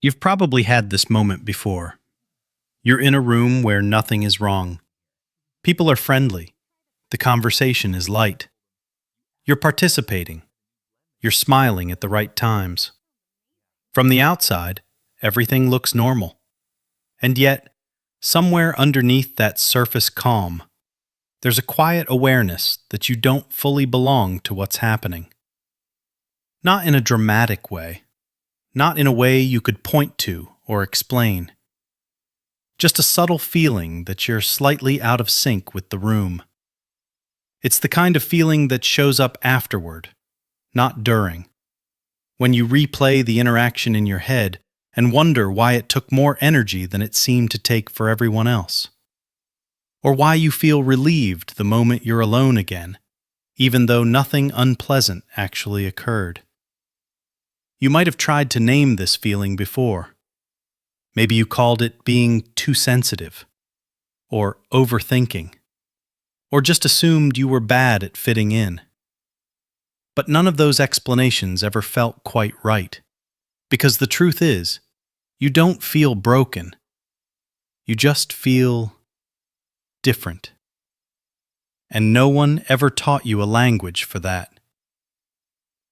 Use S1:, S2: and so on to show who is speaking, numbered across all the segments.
S1: You've probably had this moment before. You're in a room where nothing is wrong. People are friendly. The conversation is light. You're participating. You're smiling at the right times. From the outside, everything looks normal. And yet, somewhere underneath that surface calm, there's a quiet awareness that you don't fully belong to what's happening. Not in a dramatic way. Not in a way you could point to or explain. Just a subtle feeling that you're slightly out of sync with the room. It's the kind of feeling that shows up afterward, not during. When you replay the interaction in your head and wonder why it took more energy than it seemed to take for everyone else. Or why you feel relieved the moment you're alone again, even though nothing unpleasant actually occurred. You might have tried to name this feeling before. Maybe you called it being too sensitive, or overthinking, or just assumed you were bad at fitting in. But none of those explanations ever felt quite right, because the truth is, you don't feel broken. You just feel different. And no one ever taught you a language for that.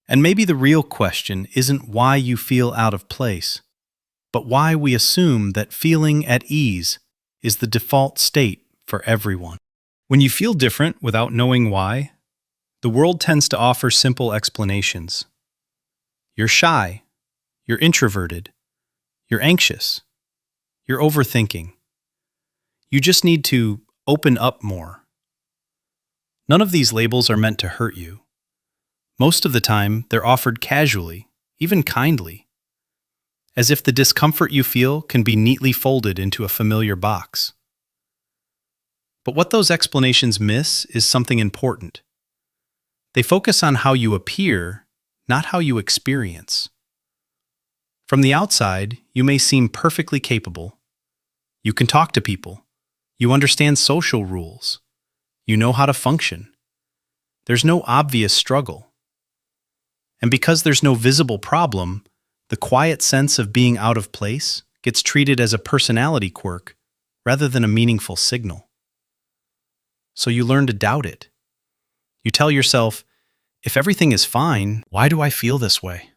S1: And maybe the real question isn't why you feel out of place, but why we assume that feeling at ease is the default state for everyone. When you feel different without knowing why, the world tends to offer simple explanations. You're shy, you're introverted, you're anxious, you're overthinking. You just need to open up more. None of these labels are meant to hurt you. Most of the time, they're offered casually, even kindly, as if the discomfort you feel can be neatly folded into a familiar box. But what those explanations miss is something important. They focus on how you appear, not how you experience. From the outside, you may seem perfectly capable. You can talk to people. You understand social rules. You know how to function. There's no obvious struggle. And because there's no visible problem, the quiet sense of being out of place gets treated as a personality quirk rather than a meaningful signal. So you learn to doubt it. You tell yourself, if everything is fine, why do I feel this way?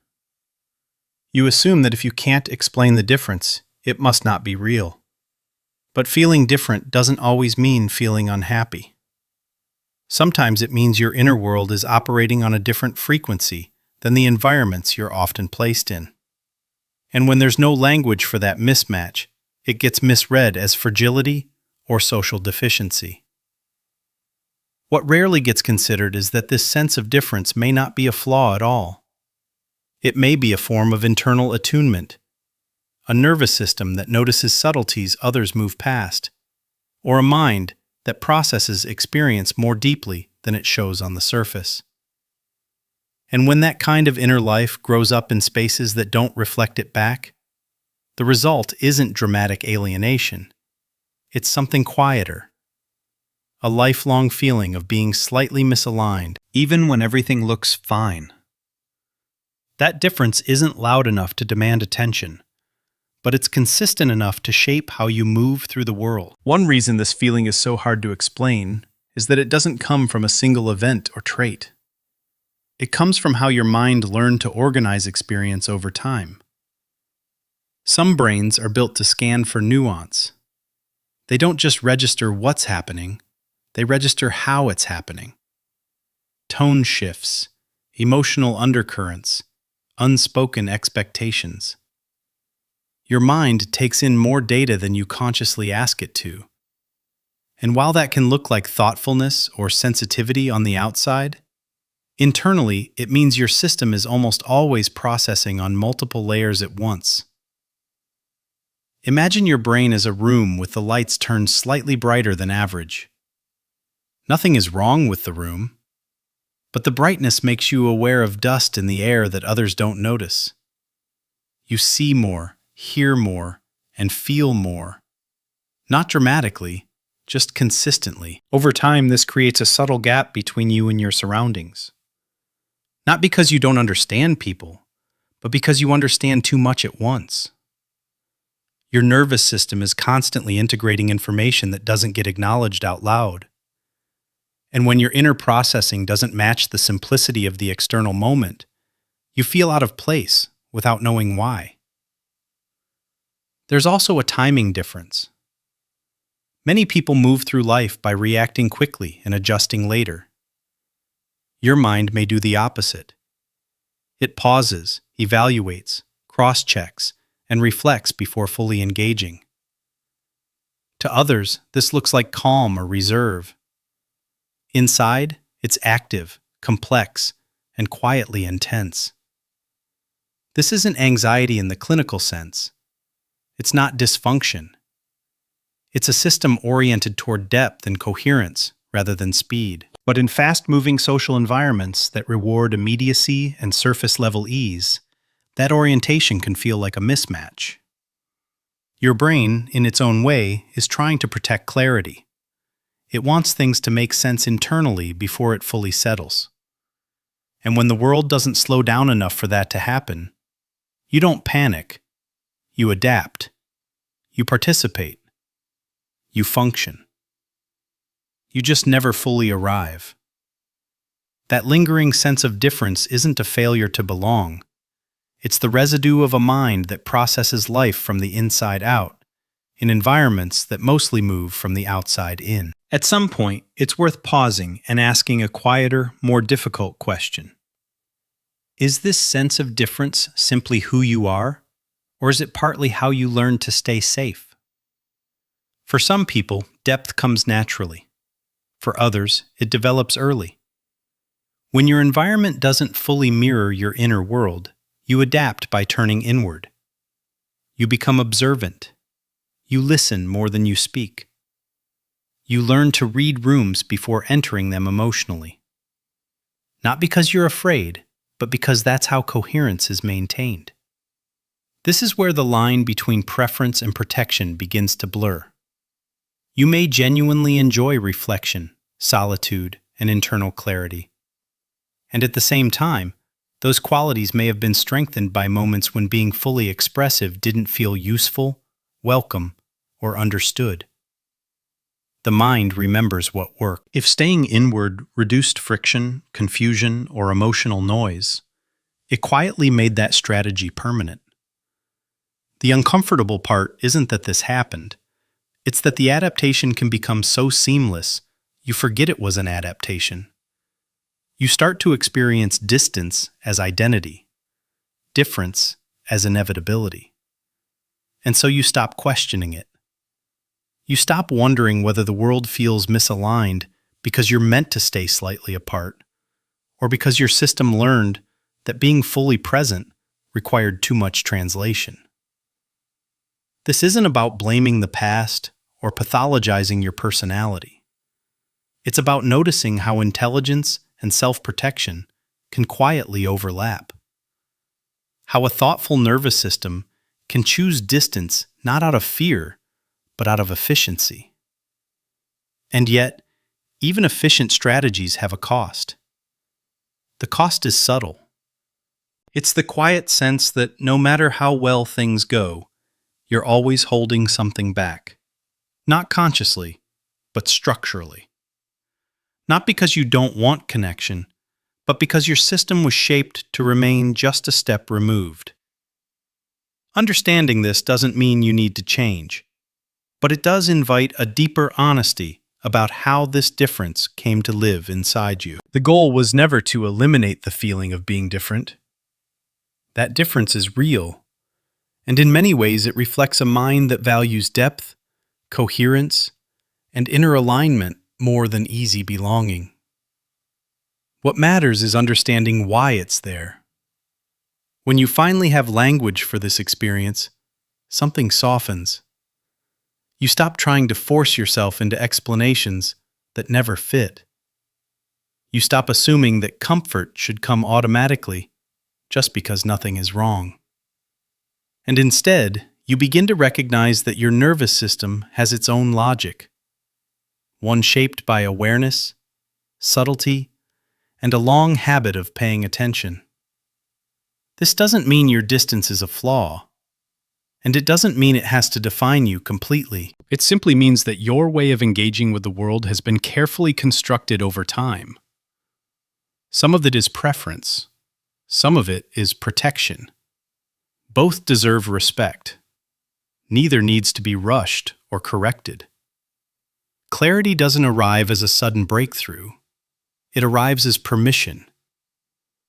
S1: You assume that if you can't explain the difference, it must not be real. But feeling different doesn't always mean feeling unhappy. Sometimes it means your inner world is operating on a different frequency than the environments you're often placed in. And when there's no language for that mismatch, it gets misread as fragility or social deficiency. What rarely gets considered is that this sense of difference may not be a flaw at all. It may be a form of internal attunement, a nervous system that notices subtleties others move past, or a mind that processes experience more deeply than it shows on the surface. And when that kind of inner life grows up in spaces that don't reflect it back, the result isn't dramatic alienation. It's something quieter. A lifelong feeling of being slightly misaligned, even when everything looks fine. That difference isn't loud enough to demand attention, but it's consistent enough to shape how you move through the world. One reason this feeling is so hard to explain is that it doesn't come from a single event or trait. It comes from how your mind learned to organize experience over time. Some brains are built to scan for nuance. They don't just register what's happening, they register how it's happening. Tone shifts, emotional undercurrents, unspoken expectations. Your mind takes in more data than you consciously ask it to. And while that can look like thoughtfulness or sensitivity on the outside, internally, it means your system is almost always processing on multiple layers at once. Imagine your brain as a room with the lights turned slightly brighter than average. Nothing is wrong with the room, but the brightness makes you aware of dust in the air that others don't notice. You see more, hear more, and feel more. Not dramatically, just consistently. Over time, this creates a subtle gap between you and your surroundings. Not because you don't understand people, but because you understand too much at once. Your nervous system is constantly integrating information that doesn't get acknowledged out loud. And when your inner processing doesn't match the simplicity of the external moment, you feel out of place without knowing why. There's also a timing difference. Many people move through life by reacting quickly and adjusting later. Your mind may do the opposite. It pauses, evaluates, cross-checks, and reflects before fully engaging. To others, this looks like calm or reserve. Inside, it's active, complex, and quietly intense. This isn't anxiety in the clinical sense. It's not dysfunction. It's a system oriented toward depth and coherence rather than speed. But in fast-moving social environments that reward immediacy and surface-level ease, that orientation can feel like a mismatch. Your brain, in its own way, is trying to protect clarity. It wants things to make sense internally before it fully settles. And when the world doesn't slow down enough for that to happen, you don't panic. You adapt. You participate. You function. You just never fully arrive. That lingering sense of difference isn't a failure to belong. It's the residue of a mind that processes life from the inside out, in environments that mostly move from the outside in. At some point, it's worth pausing and asking a quieter, more difficult question. Is this sense of difference simply who you are, or is it partly how you learn to stay safe? For some people, depth comes naturally. For others, it develops early. When your environment doesn't fully mirror your inner world, you adapt by turning inward. You become observant. You listen more than you speak. You learn to read rooms before entering them emotionally. Not because you're afraid, but because that's how coherence is maintained. This is where the line between preference and protection begins to blur. You may genuinely enjoy reflection, solitude, and internal clarity. And at the same time, those qualities may have been strengthened by moments when being fully expressive didn't feel useful, welcome, or understood. The mind remembers what worked. If staying inward reduced friction, confusion, or emotional noise, it quietly made that strategy permanent. The uncomfortable part isn't that this happened. It's that the adaptation can become so seamless, you forget it was an adaptation. You start to experience distance as identity, difference as inevitability. And so you stop questioning it. You stop wondering whether the world feels misaligned because you're meant to stay slightly apart, or because your system learned that being fully present required too much translation. This isn't about blaming the past or pathologizing your personality. It's about noticing how intelligence and self-protection can quietly overlap. How a thoughtful nervous system can choose distance not out of fear, but out of efficiency. And yet, even efficient strategies have a cost. The cost is subtle. It's the quiet sense that no matter how well things go, you're always holding something back. Not consciously, but structurally. Not because you don't want connection, but because your system was shaped to remain just a step removed. Understanding this doesn't mean you need to change, but it does invite a deeper honesty about how this difference came to live inside you. The goal was never to eliminate the feeling of being different. That difference is real, and in many ways it reflects a mind that values depth, coherence, and inner alignment more than easy belonging. What matters is understanding why it's there. When you finally have language for this experience, something softens. You stop trying to force yourself into explanations that never fit. You stop assuming that comfort should come automatically just because nothing is wrong. And instead, you begin to recognize that your nervous system has its own logic, one shaped by awareness, subtlety, and a long habit of paying attention. This doesn't mean your distance is a flaw. And it doesn't mean it has to define you completely.
S2: It simply means that your way of engaging with the world has been carefully constructed over time. Some of it is preference. Some of it is protection. Both deserve respect. Neither needs to be rushed or corrected. Clarity doesn't arrive as a sudden breakthrough. It arrives as permission.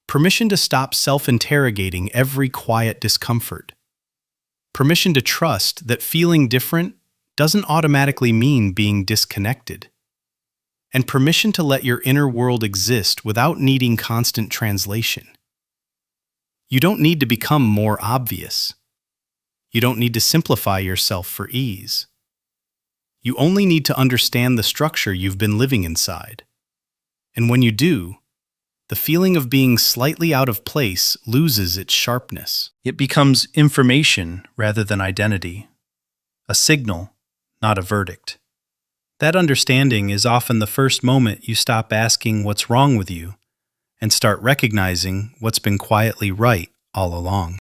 S2: Permission to stop self-interrogating every quiet discomfort. Permission to trust that feeling different doesn't automatically mean being disconnected. And permission to let your inner world exist without needing constant translation. You don't need to become more obvious. You don't need to simplify yourself for ease. You only need to understand the structure you've been living inside. And when you do, the feeling of being slightly out of place loses its sharpness.
S3: It becomes information rather than identity, a signal, not a verdict. That understanding is often the first moment you stop asking what's wrong with you and start recognizing what's been quietly right all along.